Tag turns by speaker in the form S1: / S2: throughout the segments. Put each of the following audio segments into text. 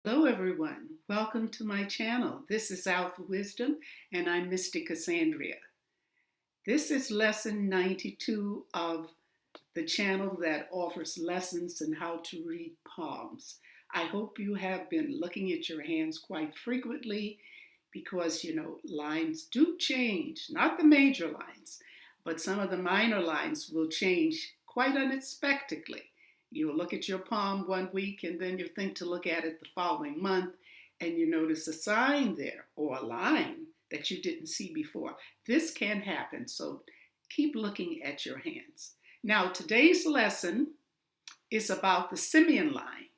S1: Hello, everyone. Welcome to my channel. This is Alphawisdom, and I'm Mystic Cassandria. This is lesson 92 of the channel that offers lessons on how to read palms. I hope you have been looking at your hands quite frequently because, lines do change, not the major lines, but some of the minor lines will change quite unexpectedly. You'll look at your palm one week and then you think to look at it the following month and you notice a sign there or a line that you didn't see before. This can happen, so keep looking at your hands. Now, today's lesson is about the Simian Line.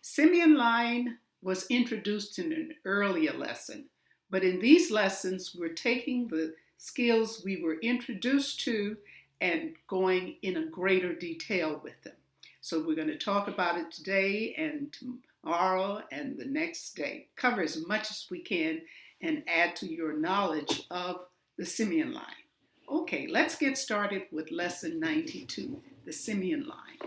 S1: Simian Line was introduced in an earlier lesson, but in these lessons, we're taking the skills we were introduced to and going in a greater detail with them. So we're going to talk about it today and tomorrow and the next day. Cover as much as we can and add to your knowledge of the Simian Line. Okay, let's get started with lesson 92, the Simian Line.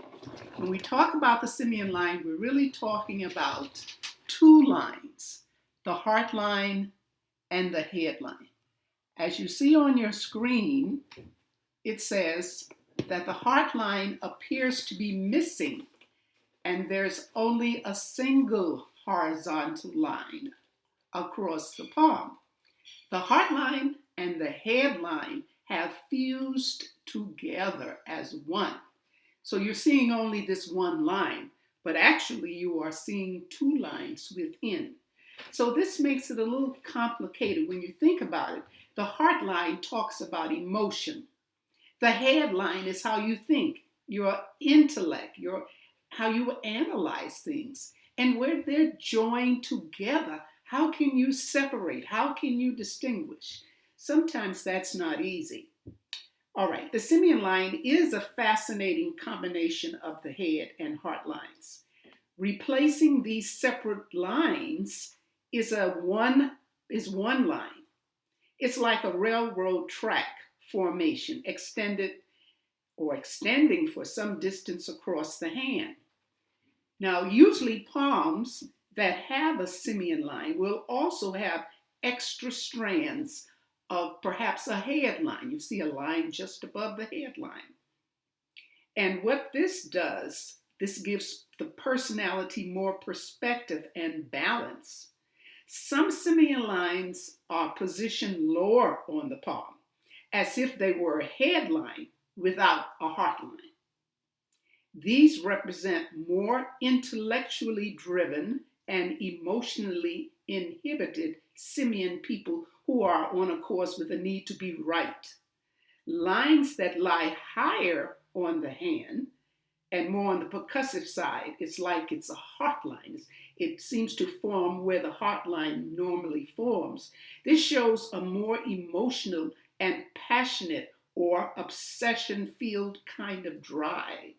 S1: When we talk about the Simian Line, we're really talking about two lines, the heart line and the head line. As you see on your screen, it says that the heart line appears to be missing and there's only a single horizontal line across the palm. The heart line and the head line have fused together as one. So you're seeing only this one line, but actually you are seeing two lines within. So this makes it a little complicated when you think about it. The heart line talks about emotion. The head line is how you think, your intellect, how you analyze things. And where they're joined together, how can you separate? How can you distinguish? Sometimes that's not easy. All right, the Simian line is a fascinating combination of the head and heart lines. Replacing these separate lines is one line. It's like a railroad track formation extending for some distance across the hand. Now, usually palms that have a simian line will also have extra strands of perhaps a head line. You see a line just above the head line. And what this does, this gives the personality more perspective and balance. Some simian lines are positioned lower on the palm, as if they were a head line without a heart line. These represent more intellectually driven and emotionally inhibited simian people who are on a course with a need to be right. Lines that lie higher on the hand and more on the percussive side, it's like it's a heart line. It seems to form where the heart line normally forms. This shows a more emotional and passionate or obsession-filled kind of drive.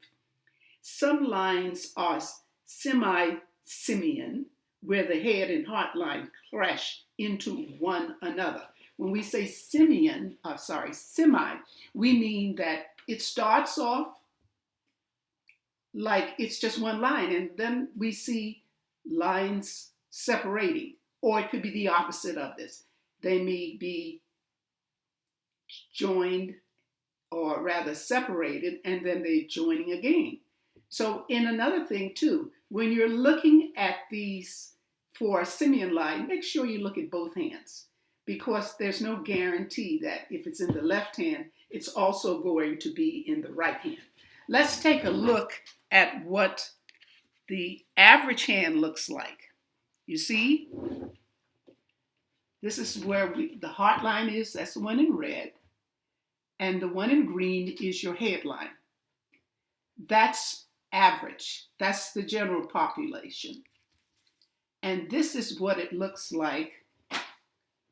S1: Some lines are semi-simian, where the head and heart line crash into one another. When we say semi, we mean that it starts off like it's just one line, and then we see lines separating, or it could be the opposite of this. They may be joined, or rather separated, and then they're joining again. So in another thing too, when you're looking at these for a simian line, make sure you look at both hands, because there's no guarantee that if it's in the left hand, it's also going to be in the right hand. Let's take a look at what the average hand looks like. You see, this is where the heart line is, that's the one in red, and the one in green is your head line. That's average, that's the general population. And this is what it looks like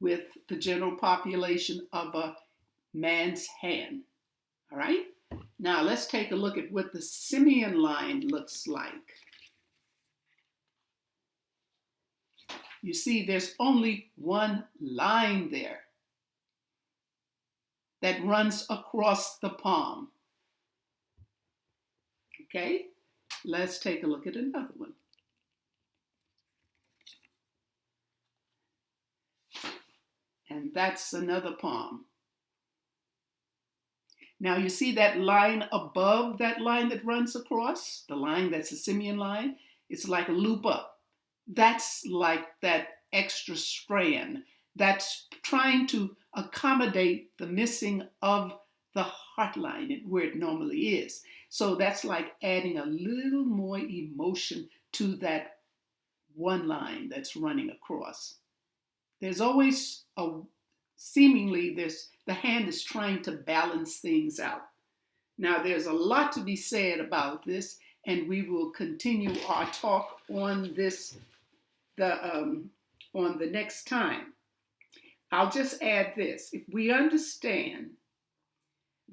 S1: with the general population of a man's hand. All right? Now let's take a look at what the simian line looks like. You see, there's only one line there that runs across the palm. Okay? Let's take a look at another one. and that's another palm. Now you see that line above that line that runs across, the line that's a Simian line, it's like a loop up. That's like that extra strand that's trying to accommodate the missing of the heart line where it normally is. So that's like adding a little more emotion to that one line that's running across. There's always the hand is trying to balance things out. Now there's a lot to be said about this, and we will continue our talk on this on the next time. I'll just add this. If we understand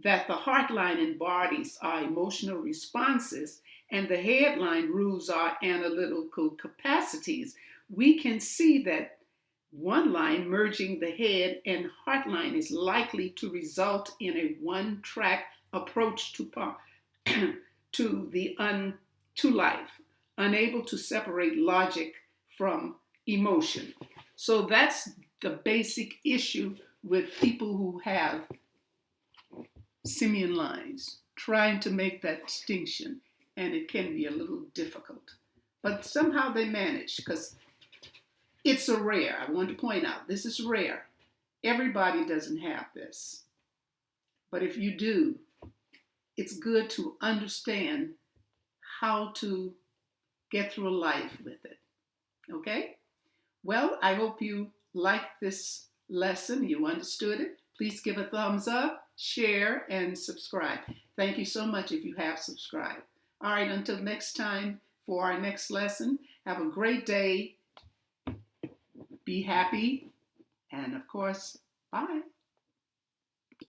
S1: that the heart line embodies our emotional responses and the head line rules our analytical capacities, we can see that one line merging the head and heart line is likely to result in a one-track approach to life, unable to separate logic from emotion. So that's the basic issue with people who have Simian lines, trying to make that distinction, and it can be a little difficult. But somehow they manage, because it's a rare. I want to point out, this is rare. Everybody doesn't have this. But if you do, it's good to understand how to get through life with it. Okay? Well, I hope you liked this lesson. You understood it. Please give a thumbs up, share, and subscribe. Thank you so much if you have subscribed. All right, until next time for our next lesson, have a great day. Be happy. And of course, bye.